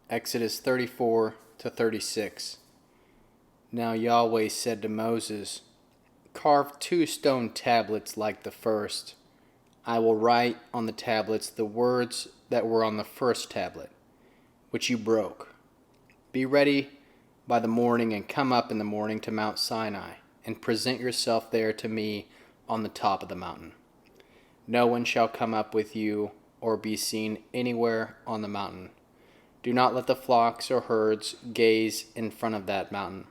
Exodus 34 to 36. Now Yahweh said to Moses, Carve 2 stone tablets like the first. I will write on the tablets the words that were on the first tablet, which you broke. Be ready by the morning and come up in the morning to Mount Sinai, and present yourself there to me on the top of the mountain. No one shall come up with you or be seen anywhere on the mountain. Do not let the flocks or herds gaze in front of that mountain.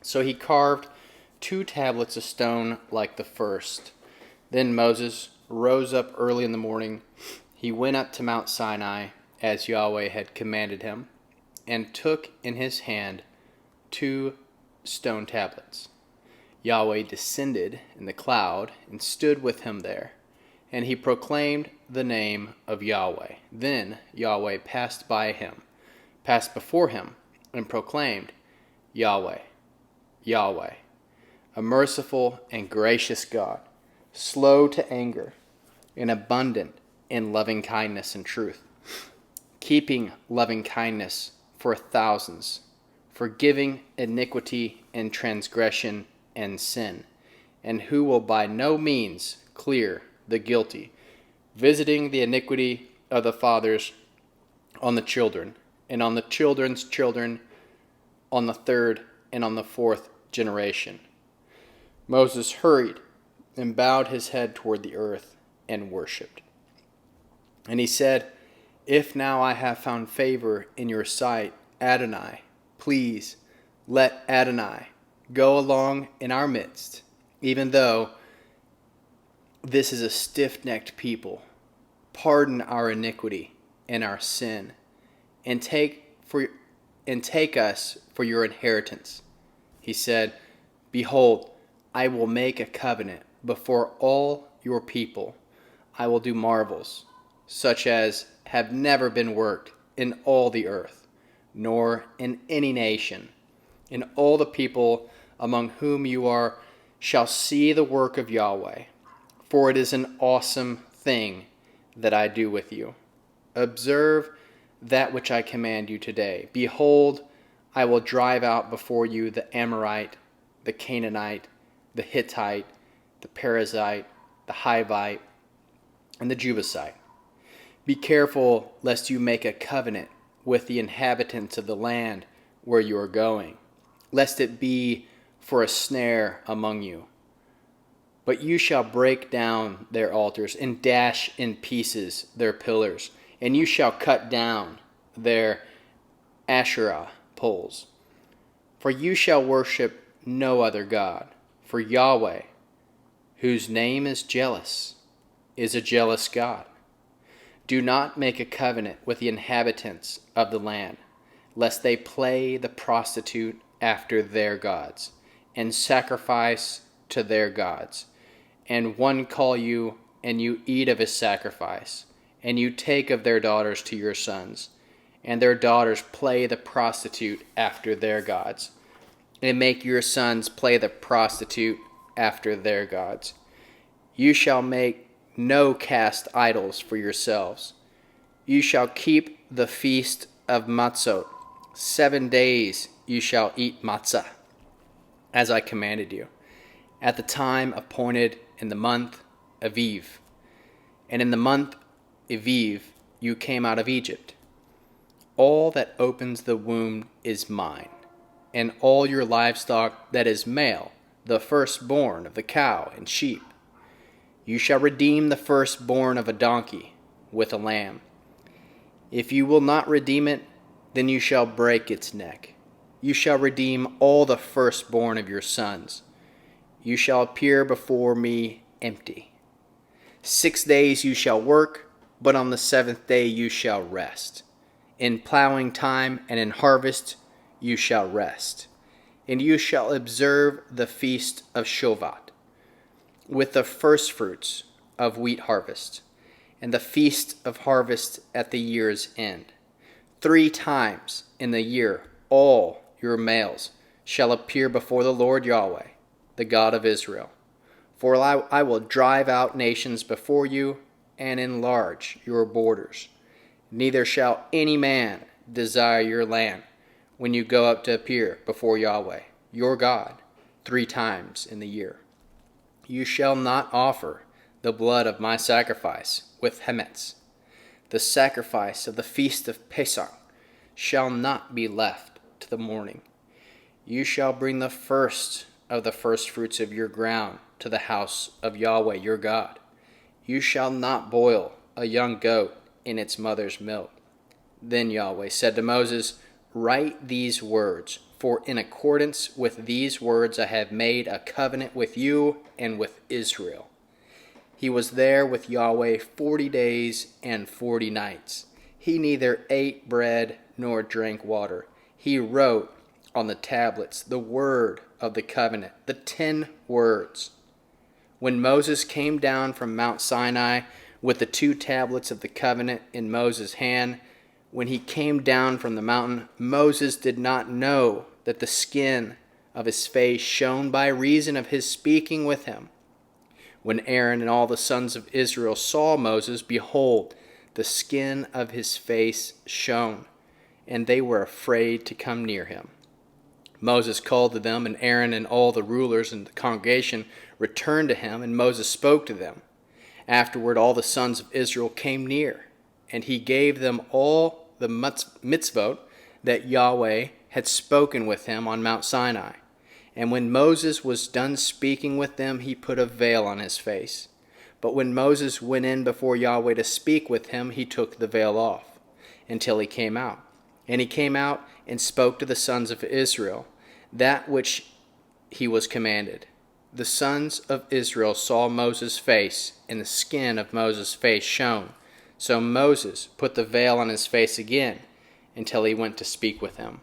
So he carved 2 tablets of stone like the first. Then Moses rose up early in the morning. He went up to Mount Sinai, as Yahweh had commanded him, and took in his hand 2 stone tablets. Yahweh descended in the cloud and stood with him there, and he proclaimed the name of Yahweh. Then Yahweh passed before him, and proclaimed, Yahweh, Yahweh, a merciful and gracious God, slow to anger, and abundant in loving kindness and truth, keeping loving kindness for thousands, forgiving iniquity and transgression and sin, and who will by no means clear the guilty, visiting the iniquity of the fathers on the children, and on the children's children, on the 3rd and on the 4th generation. Moses hurried and bowed his head toward the earth and worshipped. And he said, If now I have found favor in your sight, Adonai, please let Adonai go along in our midst, even though this is a stiff-necked people. Pardon our iniquity and our sin, and take us for your inheritance. He said, Behold, I will make a covenant before all your people. I will do marvels, such as have never been worked in all the earth, nor in any nation. And all the people among whom you are shall see the work of Yahweh, for it is an awesome thing that I do with you. Observe that which I command you today. Behold, I will drive out before you the Amorite, the Canaanite, the Hittite, the Perizzite, the Hivite, and the Jebusite. Be careful lest you make a covenant with the inhabitants of the land where you are going, lest it be for a snare among you. But you shall break down their altars and dash in pieces their pillars, and you shall cut down their Asherah poles. For you shall worship no other God, for Yahweh, whose name is jealous, is a jealous God. Do not make a covenant with the inhabitants of the land, lest they play the prostitute after their gods, and sacrifice to their gods. And one call you, and you eat of his sacrifice, and you take of their daughters to your sons, and their daughters play the prostitute after their gods, and make your sons play the prostitute after their gods. You shall make no cast idols for yourselves. You shall keep the feast of Matzot. 7 days you shall eat matzah, as I commanded you, at the time appointed in the month Aviv. And in the month Aviv you came out of Egypt. All that opens the womb is mine, and all your livestock that is male, the firstborn of the cow and sheep. You shall redeem the firstborn of a donkey with a lamb. If you will not redeem it, then you shall break its neck. You shall redeem all the firstborn of your sons. You shall appear before me empty. 6 days you shall work, but on the 7th day you shall rest. In plowing time and in harvest you shall rest. And you shall observe the feast of Shovat, with the firstfruits of wheat harvest, and the feast of harvest at the year's end. 3 times in the year all your males shall appear before the Lord Yahweh, the God of Israel. For I will drive out nations before you and enlarge your borders. Neither shall any man desire your land when you go up to appear before Yahweh, your God, 3 times in the year. You shall not offer the blood of my sacrifice with Hametz. The sacrifice of the feast of Pesach shall not be left to the morning. You shall bring the first of the firstfruits of your ground to the house of Yahweh your God. You shall not boil a young goat in its mother's milk. Then Yahweh said to Moses, Write these words, for in accordance with these words I have made a covenant with you and with Israel. He was there with Yahweh 40 days and 40 nights. He neither ate bread nor drank water. He wrote on the tablets the word of the covenant, the 10 words. When Moses came down from Mount Sinai with the 2 tablets of the covenant in Moses' hand, when he came down from the mountain, Moses did not know that the skin of his face shone by reason of his speaking with him. When Aaron and all the sons of Israel saw Moses, behold, the skin of his face shone, and they were afraid to come near him. Moses called to them, and Aaron and all the rulers and the congregation returned to him, and Moses spoke to them. Afterward all the sons of Israel came near, and he gave them all the mitzvot that Yahweh had spoken with him on Mount Sinai. And when Moses was done speaking with them, he put a veil on his face. But when Moses went in before Yahweh to speak with him, he took the veil off, until he came out. And he came out and spoke to the sons of Israel, that which he was commanded. The sons of Israel saw Moses' face, and the skin of Moses' face shone. So Moses put the veil on his face again, until he went to speak with him.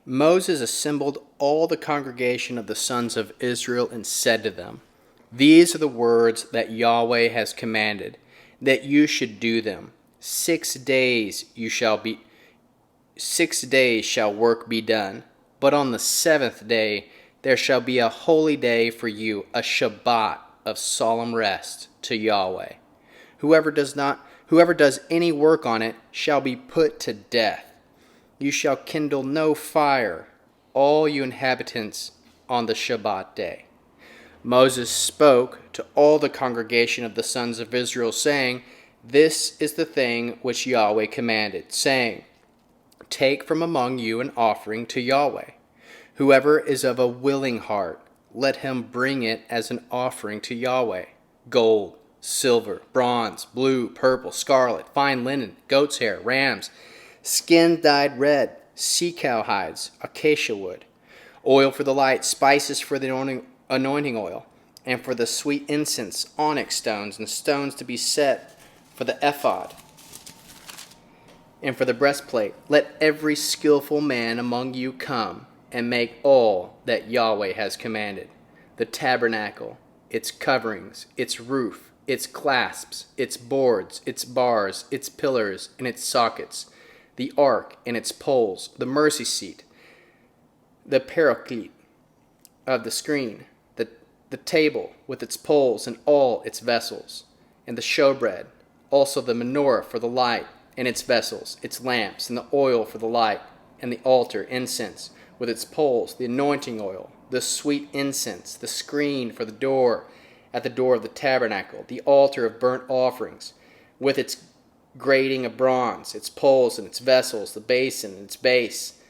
Moses assembled all the congregation of the sons of Israel and said to them, These are the words that Yahweh has commanded, that you should do them. 6 days shall work be done, but on the 7th day there shall be a holy day for you, a Shabbat of solemn rest to Yahweh. Whoever does any work on it shall be put to death. You shall kindle no fire, all you inhabitants, on the Shabbat day. Moses spoke to all the congregation of the sons of Israel, saying, This is the thing which Yahweh commanded, saying, Take from among you an offering to Yahweh. Whoever is of a willing heart, let him bring it as an offering to Yahweh. Gold, silver, bronze, blue, purple, scarlet, fine linen, goat's hair, rams, skin dyed red, sea cow hides, acacia wood, oil for the light, spices for the anointing oil, and for the sweet incense, onyx stones, and stones to be set for the ephod, and for the breastplate. Let every skillful man among you come and make all that Yahweh has commanded: the tabernacle, its coverings, its roof, its clasps, its boards, its bars, its pillars, and its sockets, the ark and its poles, the mercy seat, the paraclete of the screen, the table with its poles and all its vessels, and the showbread, also the menorah for the light and its vessels, its lamps, and the oil for the light, and the altar, incense, with its poles, the anointing oil, the sweet incense, the screen for the door at the door of the tabernacle, the altar of burnt offerings, with its grating of bronze, its poles and its vessels, the basin and its base,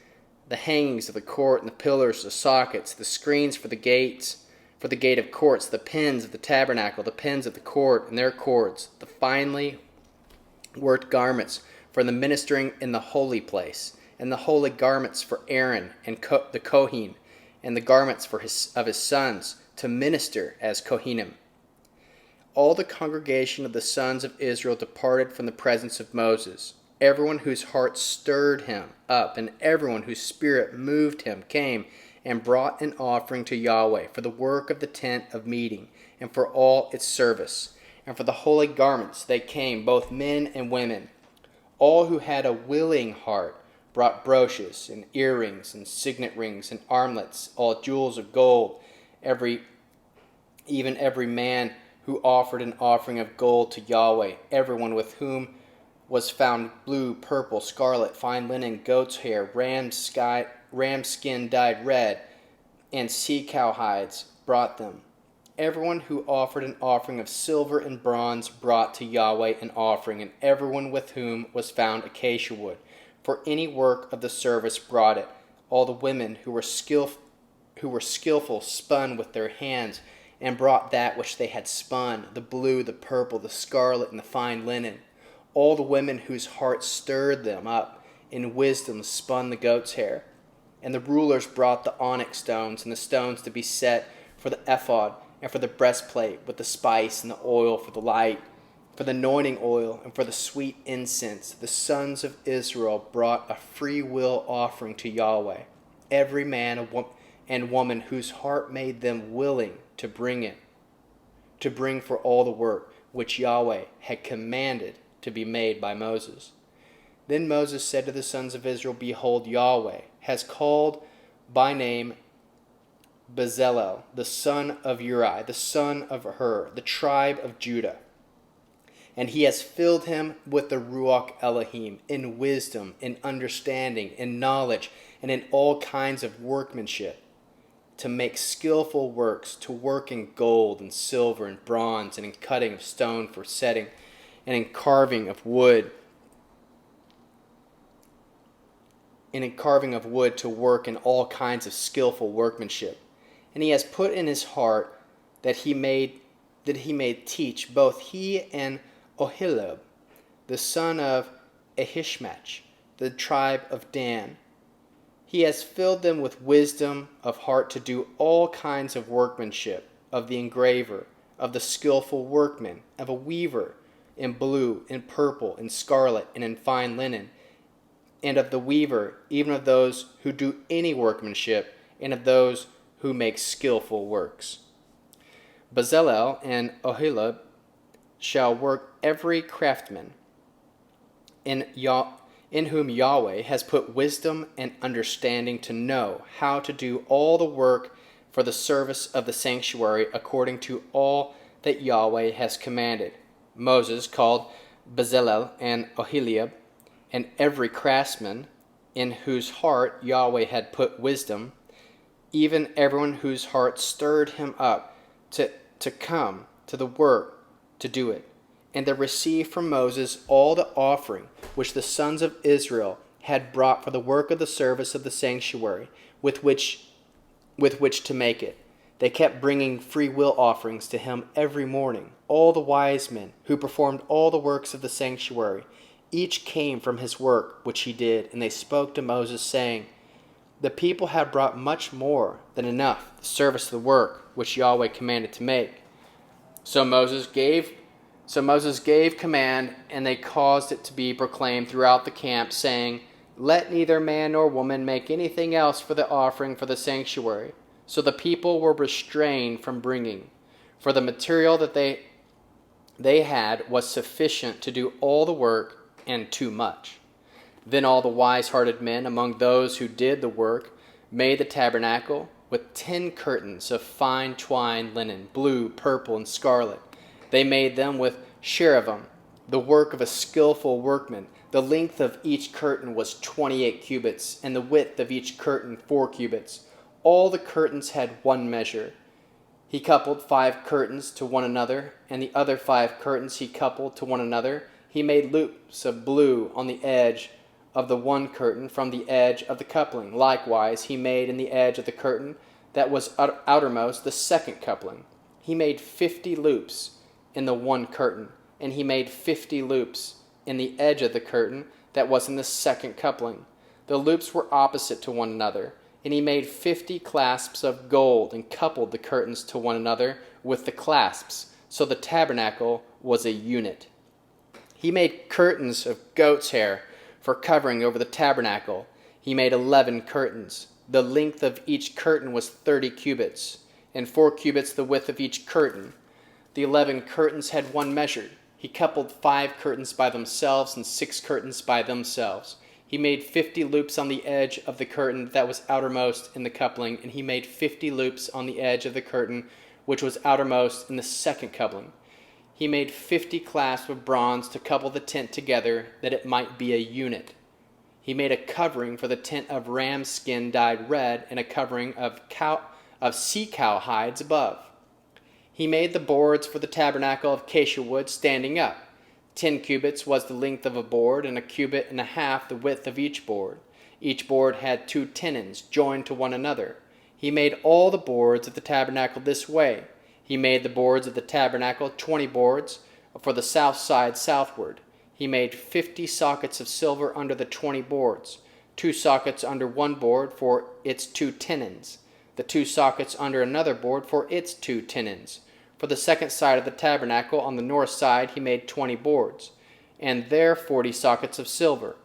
the hangings of the court and the pillars, the sockets, the screens for the gates, for the gate of courts, the pins of the tabernacle, the pins of the court and their cords, the finely worked garments for the ministering in the holy place, and the holy garments for Aaron and the Kohen, and the garments of his sons to minister as Kohanim. All the congregation of the sons of Israel departed from the presence of Moses. Everyone whose heart stirred him up, and everyone whose spirit moved him, came and brought an offering to Yahweh for the work of the tent of meeting, and for all its service. And for the holy garments they came, both men and women. All who had a willing heart brought brooches and earrings and signet rings and armlets, all jewels of gold, even every man who offered an offering of gold to Yahweh, everyone with whom was found blue, purple, scarlet, fine linen, goat's hair, ram skin dyed red, and sea cow hides brought them. Everyone who offered an offering of silver and bronze brought to Yahweh an offering, and everyone with whom was found acacia wood, for any work of the service brought it. All the women who were skillful spun with their hands, and brought that which they had spun, the blue, the purple, the scarlet, and the fine linen. All the women whose hearts stirred them up in wisdom spun the goat's hair. And the rulers brought the onyx stones and the stones to be set for the ephod and for the breastplate, with the spice and the oil for the light, for the anointing oil and for the sweet incense. The sons of Israel brought a free will offering to Yahweh, every man and woman whose heart made them willing to bring for all the work which Yahweh had commanded to be made by Moses. Then Moses said to the sons of Israel, Behold, Yahweh has called by name Bezalel, the son of Uri, the son of Hur, the tribe of Judah. And he has filled him with the Ruach Elohim, in wisdom, in understanding, in knowledge, and in all kinds of workmanship, to make skillful works, to work in gold and silver and bronze, and in cutting of stone for setting, and in carving of wood, to work in all kinds of skillful workmanship. And he has put in his heart that he may teach both he and Oholiab, the son of Ahishmach, the tribe of Dan. He has filled them with wisdom of heart to do all kinds of workmanship, of the engraver, of the skillful workman, of a weaver, in blue, in purple, in scarlet, and in fine linen, and of the weaver, even of those who do any workmanship, and of those who make skillful works. Bezalel and Oholiab shall work every craftsman, in whom Yahweh has put wisdom and understanding to know how to do all the work for the service of the sanctuary according to all that Yahweh has commanded. Moses called Bezalel and Oholiab, and every craftsman in whose heart Yahweh had put wisdom, even everyone whose heart stirred him up to come to the work to do it. And they received from Moses all the offering which the sons of Israel had brought for the work of the service of the sanctuary, with which to make it. They kept bringing free will offerings to him every morning. All the wise men who performed all the works of the sanctuary, each came from his work which he did, and they spoke to Moses, saying, The people have brought much more than enough, the service of the work which Yahweh commanded to make. So Moses gave command, and they caused it to be proclaimed throughout the camp, saying, Let neither man nor woman make anything else for the offering for the sanctuary. So the people were restrained from bringing, for the material that they had was sufficient to do all the work, and too much. Then all the wise-hearted men among those who did the work made the tabernacle with 10 curtains of fine twined linen, blue, purple, and scarlet. They made them with cherubim, the work of a skillful workman. The length of each curtain was 28 cubits, and the width of each curtain 4 cubits. All the curtains had one measure. He coupled 5 curtains to one another, and the other 5 curtains he coupled to one another. He made loops of blue on the edge of the one curtain from the edge of the coupling. Likewise, he made in the edge of the curtain that was outermost the second coupling. He made 50 loops in the one curtain, and he made 50 loops in the edge of the curtain that was in the second coupling. The loops were opposite to one another, and he made 50 clasps of gold and coupled the curtains to one another with the clasps, so the tabernacle was a unit. He made curtains of goat's hair for covering over the tabernacle. He made 11 curtains. The length of each curtain was 30 cubits, and 4 cubits the width of each curtain. The 11 curtains had one measured. He coupled 5 curtains by themselves and 6 curtains by themselves. He made 50 loops on the edge of the curtain that was outermost in the coupling, and he made 50 loops on the edge of the curtain which was outermost in the second coupling. He made 50 clasps of bronze to couple the tent together, that it might be a unit. He made a covering for the tent of ram skin dyed red, and a covering of sea cow hides above. He made the boards for the tabernacle of acacia wood standing up. 10 cubits was the length of a board, and 1.5 cubits the width of each board. Each board had 2 tenons joined to one another. He made all the boards of the tabernacle this way. He made the boards of the tabernacle 20 boards for the south side southward. He made 50 sockets of silver under the 20 boards, 2 sockets under one board for its 2 tenons, the 2 sockets under another board for its 2 tenons. For the second side of the tabernacle on the north side he made 20 boards, and there 40 sockets of silver,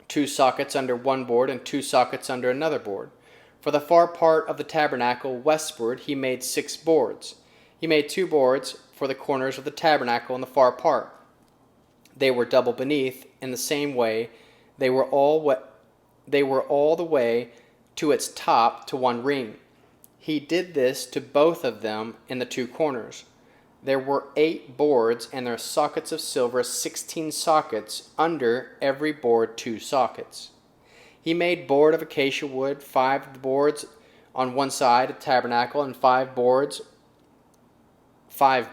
2 sockets under one board and 2 sockets under another board. For the far part of the tabernacle westward he made 6 boards. He made 2 boards for the corners of the tabernacle in the far part. They were double beneath. In the same way, they were all the way to its top to one ring. He did this to both of them in the 2 corners. There were 8 boards, and their sockets of silver 16 sockets, under every board 2 sockets. He made board of acacia wood, 5 boards on one side of the tabernacle, and 5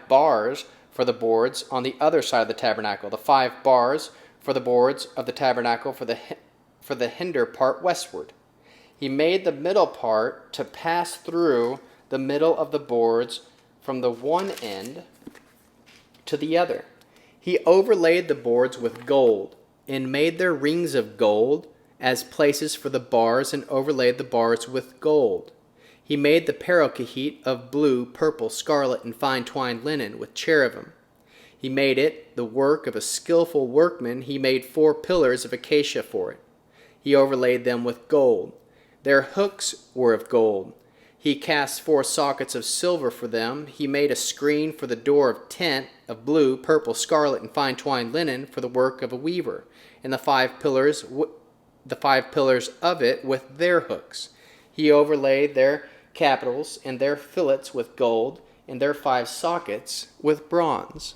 bars for the boards on the other side of the tabernacle. The 5 bars for the boards of the tabernacle for the hinder part westward. He made the middle part to pass through the middle of the boards from the one end to the other. He overlaid the boards with gold, and made their rings of gold as places for the bars, and overlaid the bars with gold. He made the parochete of blue, purple, scarlet, and fine twined linen with cherubim. He made it the work of a skillful workman. He made 4 pillars of acacia for it. He overlaid them with gold. Their hooks were of gold. He cast 4 sockets of silver for them. He made a screen for the door of tent of blue, purple, scarlet, and fine twined linen for the work of a weaver, and the 5 pillars of it with their hooks. He overlaid their capitals and their fillets with gold, and their 5 sockets with bronze.